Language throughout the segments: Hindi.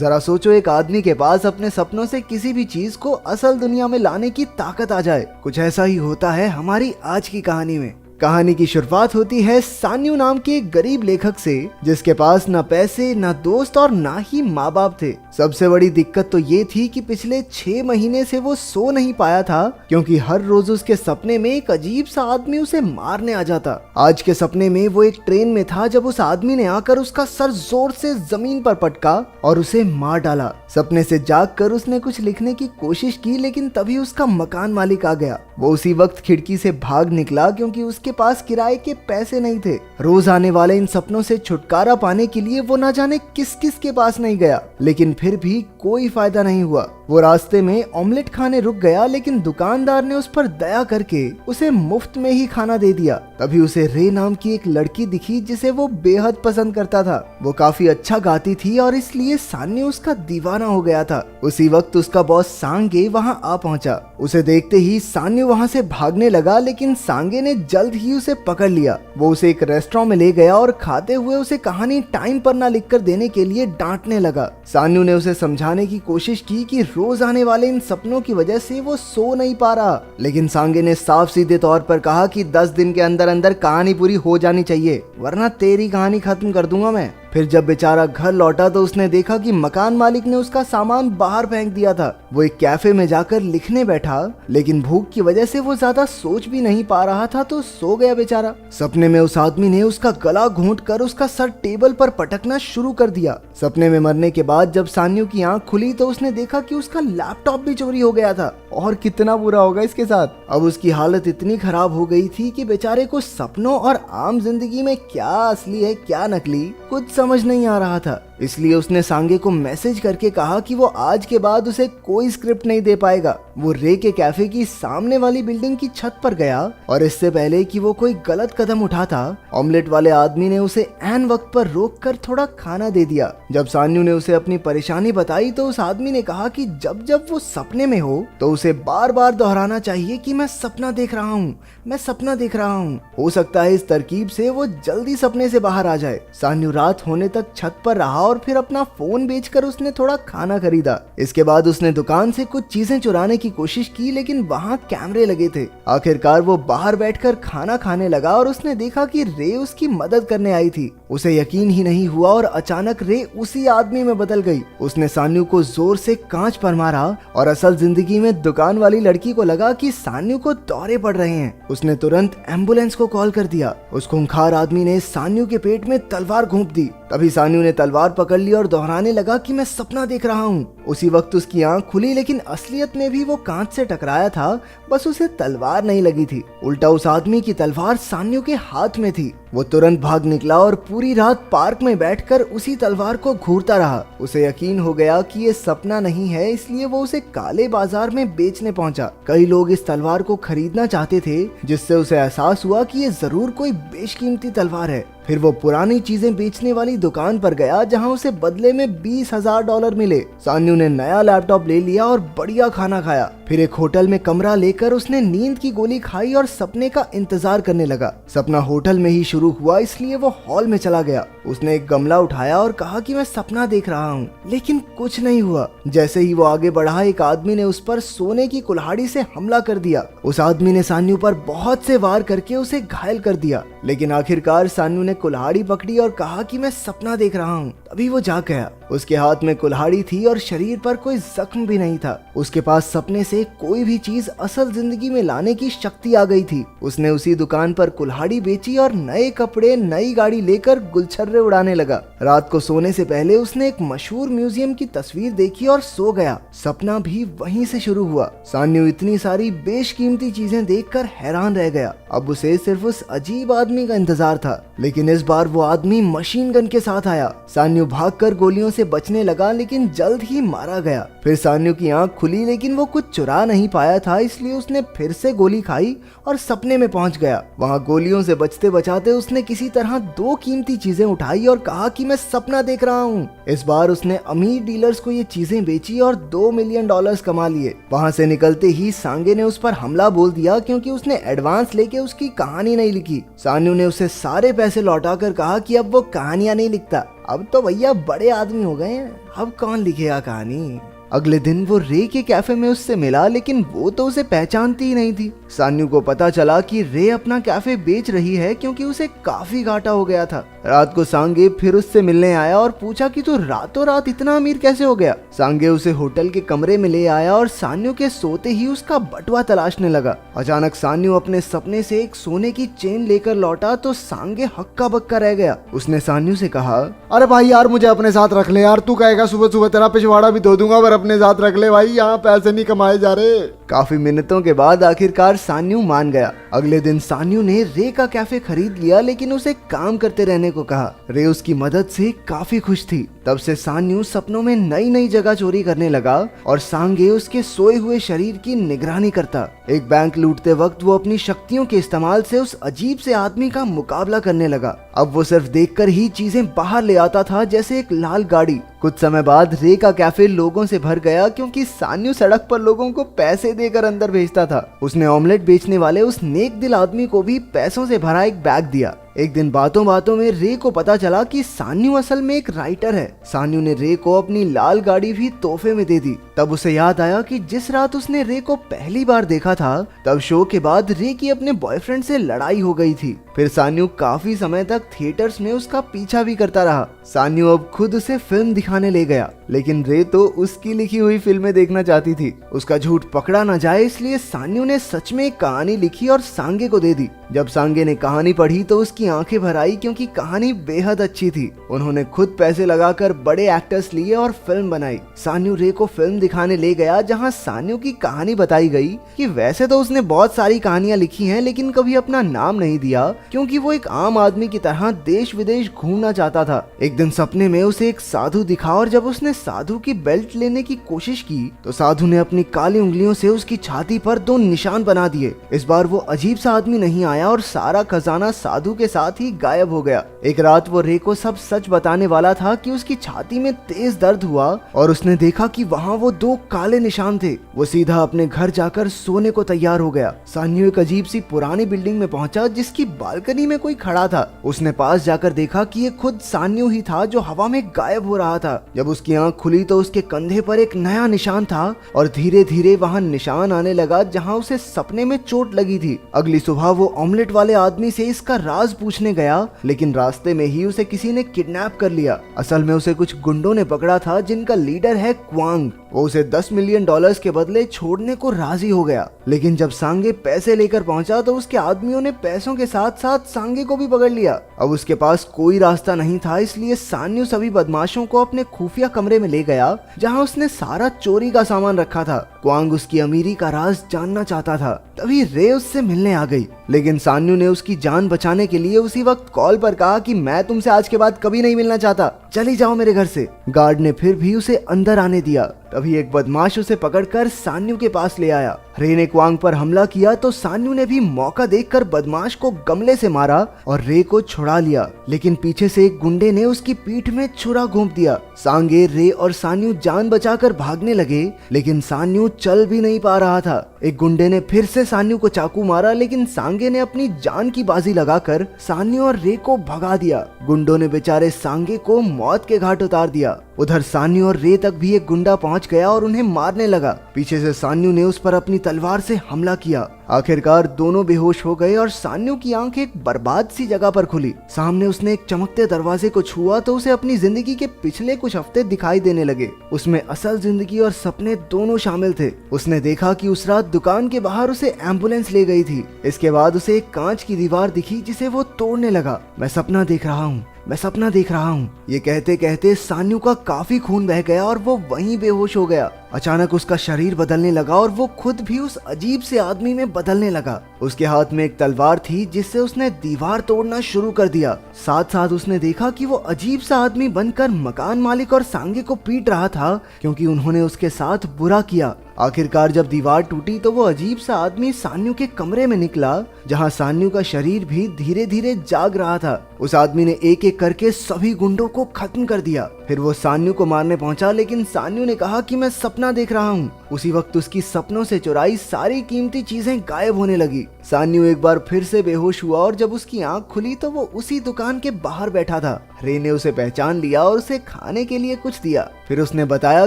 जरा सोचो, एक आदमी के पास अपने सपनों से किसी भी चीज को असल दुनिया में लाने की ताकत आ जाए। कुछ ऐसा ही होता है हमारी आज की कहानी में। कहानी की शुरुआत होती है सान्यू नाम के एक गरीब लेखक से, जिसके पास न पैसे, न दोस्त और ना ही माँ बाप थे। सबसे बड़ी दिक्कत तो ये थी कि पिछले 6 महीने से वो सो नहीं पाया था, क्योंकि हर रोज उसके सपने में एक अजीब सा आदमी उसे मारने आ जाता। आज के सपने में वो एक ट्रेन में था जब उस आदमी ने आकर उसका सर जोर से जमीन पर पटका और उसे मार डाला। सपने से जागकर उसने कुछ लिखने की कोशिश की, लेकिन तभी उसका मकान मालिक आ गया। वो उसी वक्त खिड़की से भाग निकला, क्योंकि उसके पास किराए के पैसे नहीं थे। रोज आने वाले इन सपनों से छुटकारा पाने के लिए वो न जाने किस किस के पास नहीं गया, लेकिन फिर भी कोई फायदा नहीं हुआ। वो रास्ते में ऑमलेट खाने रुक गया, लेकिन दुकानदार ने उस पर दया करके उसे मुफ्त में ही खाना दे दिया। तभी उसे रे नाम की एक लड़की दिखी, जिसे वो बेहद पसंद करता था। वो काफी अच्छा गाती थी और इसलिए सान्यू उसका दीवाना हो गया था। उसी वक्त उसका बॉस सांगे वहां आ पहुंचा। उसे देखते ही सान्यू वहां से भागने लगा, लेकिन सांगे ने जल्द ही उसे पकड़ लिया। वो उसे एक रेस्टोरेंट में ले गया और खाते हुए उसे कहानी टाइम पर ना लिखकर देने के लिए डांटने लगा। सान्यू ने उसे समझाने की कोशिश की कि रोज आने वाले इन सपनों की वजह से वो सो नहीं पा रहा, लेकिन सांगे ने साफ सीधे तौर पर कहा कि 10 दिन के अंदर अंदर कहानी पूरी हो जानी चाहिए, वरना तेरी कहानी खत्म कर दूंगा मैं। फिर जब बेचारा घर लौटा तो उसने देखा कि मकान मालिक ने उसका सामान बाहर फेंक दिया था। वो एक कैफे में जाकर लिखने बैठा, लेकिन भूख की वजह से वो ज्यादा सोच भी नहीं पा रहा था, तो सो गया बेचारा। सपने में उस आदमी ने उसका गला घोंट कर उसका सर टेबल पर पटकना शुरू कर दिया। सपने में मरने के बाद जब सान्यू की आंख खुली तो उसने देखा कि उसका लैपटॉप भी चोरी हो गया था। और कितना बुरा होगा इसके साथ। अब उसकी हालत इतनी खराब हो गई थी कि बेचारे को सपनों और आम जिंदगी में क्या असली है क्या नकली कुछ समझ नहीं आ रहा था। इसलिए उसने सांगे को मैसेज करके कहा कि वो आज के बाद उसे कोई स्क्रिप्ट नहीं दे पाएगा। वो रे के कैफे की सामने वाली बिल्डिंग की छत पर गया और इससे पहले कि वो कोई गलत कदम उठाता, ऑमलेट वाले आदमी ने उसे ऐन वक्त पर रोककर थोड़ा खाना दे दिया। जब सान्यू ने उसे अपनी परेशानी बताई तो उस आदमी ने कहा कि जब जब वो सपने में हो तो उसे बार बार दोहराना चाहिए कि मैं सपना देख रहा हूँ, मैं सपना देख रहा हूँ। हो सकता है इस तरकीब से वो जल्दी सपने से बाहर आ जाए। सान्यू रात होने तक छत पर रहा और फिर अपना फोन बेचकर उसने थोड़ा खाना खरीदा। इसके बाद उसने दुकान से कुछ चीजें चुराने की कोशिश की, लेकिन वहाँ कैमरे लगे थे। आखिरकार वो बाहर बैठकर खाना खाने लगा और उसने देखा कि रे उसकी मदद करने आई थी। उसे यकीन ही नहीं हुआ और अचानक रे उसी आदमी में बदल गई। उसने सान्यू को जोर से कांच पर मारा और असल जिंदगी में दुकान वाली लड़की को लगा कि सान्यू को दौरे पड़ रहे हैं। उसने तुरंत एम्बुलेंस को कॉल कर दिया। उस खूंखार आदमी ने सान्यू के पेट में तलवार घोंप दी। तभी सान्यू ने तलवार पकड़ ली और दोहराने लगा कि मैं सपना देख रहा हूँ। उसी वक्त उसकी आंख खुली, लेकिन असलियत में भी वो कांच से टकराया था, बस उसे तलवार नहीं लगी थी। उल्टा उस आदमी की तलवार सान्यू के हाथ में थी। वो तुरंत भाग निकला और पूरी रात पार्क में बैठकर उसी तलवार को घूरता रहा। उसे यकीन हो गया कि ये सपना नहीं है, इसलिए वो उसे काले बाजार में बेचने पहुंचा। कई लोग इस तलवार को खरीदना चाहते थे, जिससे उसे एहसास हुआ कि ये जरूर कोई बेशकीमती तलवार है। फिर वो पुरानी चीजें बेचने वाली दुकान पर गया, जहां उसे बदले में $20,000 मिले। सान्यू ने नया लैपटॉप ले लिया और बढ़िया खाना खाया। फिर एक होटल में कमरा लेकर उसने नींद की गोली खाई और सपने का इंतजार करने लगा। सपना होटल में ही शुरू हुआ, इसलिए वो हॉल में चला गया। उसने एक गमला उठाया और कहा कि मैं सपना देख रहा हूँ, लेकिन कुछ नहीं हुआ। जैसे ही वो आगे बढ़ा, एक आदमी ने उस पर सोने की कुल्हाड़ी से हमला कर दिया। उस आदमी ने सान्यू पर बहुत से वार करके उसे घायल कर दिया, लेकिन आखिरकार सान्यू ने कुल्हाड़ी पकड़ी और कहा कि मैं सपना देख रहा हूँ। तभी वो जाग गया। उसके हाथ में कुल्हाड़ी थी और शरीर पर कोई जख्म भी नहीं था। उसके पास सपने से कोई भी चीज असल जिंदगी में लाने की शक्ति आ गई थी। उसने उसी दुकान पर कुल्हाड़ी बेची और नए कपड़े, नई गाड़ी लेकर गुलछर्रे उड़ाने लगा। रात को सोने से पहले उसने एक मशहूर म्यूजियम की तस्वीर देखी और सो गया। सपना भी वहीं से शुरू हुआ। सान्यू इतनी सारी बेशकीमती चीजें देखकर हैरान रह गया। अब उसे सिर्फ उस अजीब आदमी का इंतजार था, लेकिन इस बार वो आदमी मशीन गन के साथ आया। सान्यू भागकर गोलियों से बचने लगा, लेकिन जल्द ही मारा गया। फिर सान्यू की आंख खुली, लेकिन वो कुछ चुरा नहीं पाया था, इसलिए उसने फिर से गोली खाई और सपने में पहुंच गया। वहां गोलियों से बचते बचाते उसने किसी तरह 2 कीमती चीजें उठाई और कहा कि मैं सपना देख रहा हूँ। इस बार उसने अमीर डीलर्स को ये चीजें बेची और $2 मिलियन कमा लिए। वहां से निकलते ही सांगे ने उस पर हमला बोल दिया, क्योंकि उसने एडवांस लेके उसकी कहानी नहीं लिखी। सान्यू ने उसे सारे पैसे लौटाकर कहा कि अब वो कहानियां नहीं लिखता, अब तो भैया बड़े आदमी हो गए हैं, अब कौन लिखेगा कहानी। अगले दिन वो रे के कैफे में उससे मिला, लेकिन वो तो उसे पहचानती ही नहीं थी। सान्यू को पता चला कि रे अपना कैफे बेच रही है क्योंकि उसे काफी घाटा हो गया था। रात को सांगे फिर उससे मिलने आया और पूछा कि तू रातों रात इतना अमीर कैसे हो गया। सांगे उसे होटल के कमरे में ले आया और सान्यू के सोते ही उसका बटुआ तलाशने लगा। अचानक सान्यू अपने सपने से एक सोने की चेन लेकर लौटा तो सांगे हक्का बक्का रह गया। उसने सान्यू से कहा, अरे भाई यार मुझे अपने साथ रख ले यार, तू कहेगा सुबह सुबह तेरा पिछवाड़ा भी धो दूंगा, पर अपने साथ रख ले भाई, यहाँ पैसे नहीं कमाए जा रहे। काफी मिन्नतों के बाद आखिरकार सान्यू मान गया। अगले दिन सान्यू ने रे का कैफे खरीद लिया, लेकिन उसे काम करते रहने को कहा। रे उसकी मदद से काफी खुश थी। तब से सान्यू सपनों में नई नई जगह चोरी करने लगा और सांगे उसके सोए हुए शरीर की निगरानी करता। एक बैंक लूटते वक्त वो अपनी शक्तियों के इस्तेमाल से उस अजीब से आदमी का मुकाबला करने लगा। अब वो सिर्फ देखकर ही चीजें बाहर ले आता था, जैसे एक लाल गाड़ी। कुछ समय बाद रे का कैफे लोगों से भर गया क्योंकि सान्यू सड़क पर लोगों को पैसे देकर अंदर भेजता था। उसने ऑमलेट बेचने वाले उस नेक दिल आदमी को भी पैसों से भरा एक बैग दिया। एक दिन बातों बातों में रे को पता चला कि सान्यू असल में एक राइटर है। सान्यू ने रे को अपनी लाल गाड़ी भी तोहफे में दे दी। तब उसे याद आया कि जिस रात उसने रे को पहली बार देखा था, तब शो के बाद रे की अपने बॉयफ्रेंड से लड़ाई हो गई थी। फिर सान्यू काफी समय तक थिएटर्स में उसका पीछा भी करता रहा। सान्यू अब खुद उसे फिल्म दिखाने ले गया, लेकिन रे तो उसकी लिखी हुई फिल्में देखना चाहती थी। उसका झूठ पकड़ा न जाए इसलिए सान्यू ने सच में एक कहानी लिखी और सांगे को दे दी। जब सांगे ने कहानी पढ़ी तो उसकी आंखें भर आई क्योंकि कहानी बेहद अच्छी थी। उन्होंने खुद पैसे लगाकर बड़े एक्टर्स लिए और फिल्म बनाई। सान्यू रे को फिल्म दिखाने ले गया, जहां सान्यू की कहानी बताई गई कि वैसे तो उसने बहुत सारी कहानियां लिखी हैं, लेकिन कभी अपना नाम नहीं दिया क्योंकि वो एक आम आदमी की तरह देश विदेश घूमना चाहता था। एक दिन सपने में उसे एक साधु दिखा और जब उसने साधु की बेल्ट लेने की कोशिश की तो साधु ने अपनी काली उंगलियों से उसकी छाती पर 2 निशान बना दिए। इस बार वो अजीब सा आदमी नहीं आया और सारा खजाना साधु के साथ ही गायब हो गया। एक रात वो रे को सब सच बताने वाला था कि उसकी छाती में तेज दर्द हुआ और उसने देखा कि वहाँ वो 2 काले निशान थे। वो सीधा अपने घर जाकर सोने को तैयार हो गया। सान्यू एक अजीब सी पुरानी बिल्डिंग में पहुंचा जिसकी बालकनी में कोई खड़ा था। उसने पास जाकर देखा कि ये खुद सान्यू ही था जो हवा में गायब हो रहा था। जब उसकी आंख खुली तो उसके कंधे पर एक नया निशान था और धीरे धीरे वहाँ निशान आने लगा जहाँ उसे सपने में चोट लगी थी। अगली सुबह वो ऑमलेट वाले आदमी से इसका राज पूछने गया, लेकिन रास्ते में ही उसे किसी ने किडनैप कर लिया। असल में उसे कुछ गुंडों ने पकड़ा था जिनका लीडर है क्वांग। वो उसे $10 मिलियन के बदले छोड़ने को राजी हो गया, लेकिन जब सांगे पैसे लेकर पहुंचा तो उसके आदमियों ने पैसों के साथ साथ सांगे को भी पकड़ लिया। अब उसके पास कोई रास्ता नहीं था, इसलिए सान्यू सभी बदमाशों को अपने खुफिया कमरे में ले गया जहां उसने सारा चोरी का सामान रखा था। क्वांग उसकी अमीरी का राज जानना चाहता था। तभी रे उससे मिलने आ गई, लेकिन सान्यू ने उसकी जान बचाने के लिए उसी वक्त कॉल पर कहा कि मैं तुमसे आज के बाद कभी नहीं मिलना चाहता, चली जाओ मेरे घर से। गार्ड ने फिर भी उसे अंदर आने दिया। तभी एक बदमाश उसे पकड़कर सान्यू के पास ले आया। रे ने क्वांग पर हमला किया तो सान्यू ने भी मौका देखकर बदमाश को गमले से मारा और रे को छुड़ा लिया, लेकिन पीछे से एक गुंडे ने उसकी पीठ में छुरा घोंप दिया। सांगे, रे और सान्यू जान बचाकर भागने लगे, लेकिन सान्यू चल भी नहीं पा रहा था। एक गुंडे ने फिर से सान्यू को चाकू मारा, लेकिन सांगे ने अपनी जान की बाजी लगाकर सान्यू और रे को भगा दिया। गुंडों ने बेचारे सांगे को मौत के घाट उतार दिया। उधर सान्यू और रे तक भी एक गुंडा पहुंच गया और उन्हें मारने लगा। पीछे से सान्यू ने उस पर अपनी तलवार से हमला किया। आखिरकार दोनों बेहोश हो गए और सान्यू की आंख एक बर्बाद सी जगह पर खुली। सामने उसने एक चमकते दरवाजे को छुआ तो उसे अपनी जिंदगी के पिछले कुछ हफ्ते दिखाई देने लगे। उसमें असल जिंदगी और सपने दोनों शामिल थे। उसने देखा कि उस रात दुकान के बाहर उसे एम्बुलेंस ले गई थी। इसके बाद उसे एक कांच की दीवार दिखी जिसे वो तोड़ने लगा। मैं सपना देख रहा हूँ, मैं सपना देख रहा हूँ। ये कहते कहते सान्यू का काफी खून बह गया और वो वहीं बेहोश हो गया। अचानक उसका शरीर बदलने लगा और वो खुद भी उस अजीब से आदमी में बदलने लगा। उसके हाथ में एक तलवार थी जिससे उसने दीवार तोड़ना शुरू कर दिया। साथ साथ उसने देखा कि वो अजीब सा आदमी बनकर मकान मालिक और सांगे को पीट रहा था क्योंकि उन्होंने उसके साथ बुरा किया। आखिरकार जब दीवार टूटी तो वो अजीब सा आदमी सान्यू के कमरे में निकला जहां सान्यू का शरीर भी धीरे धीरे जाग रहा था। उस आदमी ने एक एक करके सभी गुंडों को खत्म कर दिया। फिर वो सान्यू को मारने पहुंचा, लेकिन सान्यू ने कहा कि मैं सपना देख रहा हूँ। उसी वक्त उसकी सपनों से चुराई सारी कीमती चीजें गायब होने लगी। सान्यू एक बार फिर से बेहोश हुआ और जब उसकी आंख खुली तो वो उसी दुकान के बाहर बैठा था। रे ने उसे पहचान लिया और उसे खाने के लिए कुछ दिया। फिर उसने बताया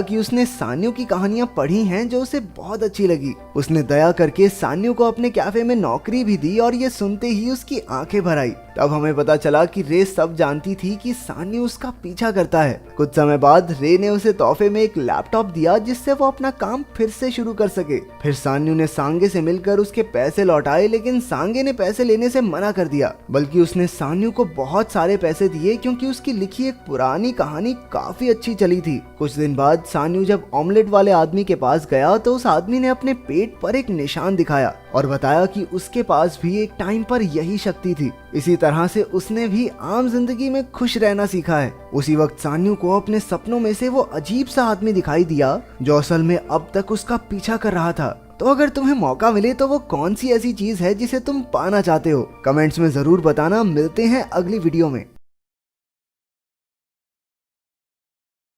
कि उसने सान्यू की कहानियां पढ़ी हैं जो उसे बहुत अच्छी लगी। उसने दया करके सान्यू को अपने कैफे में नौकरी भी दी और ये सुनते ही उसकी आंखें भर आई। तब हमें पता चला कि रे सब जानती थी कि सान्यू उसका पीछा करता है। कुछ समय बाद रे ने उसे तोहफे में एक लैपटॉप दिया जिससे वो अपना काम फिर से शुरू कर सके। फिर सान्यू ने सांगे से मिलकर उसके पैसे लौटाए, लेकिन सांगे ने पैसे लेने से मना कर दिया, बल्कि उसने सान्यू को बहुत सारे पैसे दिए क्योंकि उसकी लिखी एक पुरानी कहानी काफी अच्छी चली थी। कुछ दिन बाद सान्यू जब ऑमलेट वाले आदमी के पास गया तो उस आदमी ने अपने पेट पर एक निशान दिखाया और बताया कि उसके पास भी एक टाइम पर यही शक्ति थी। इसी तरह से उसने भी आम जिंदगी में खुश रहना सीखा है। उसी वक्त सान्यू को अपने सपनों में से वो अजीब सा आदमी दिखाई दिया जो असल में अब तक उसका पीछा कर रहा था। तो अगर तुम्हें मौका मिले तो वो कौन सी ऐसी चीज है जिसे तुम पाना चाहते हो? कमेंट्स में जरूर बताना। मिलते हैं अगली वीडियो में।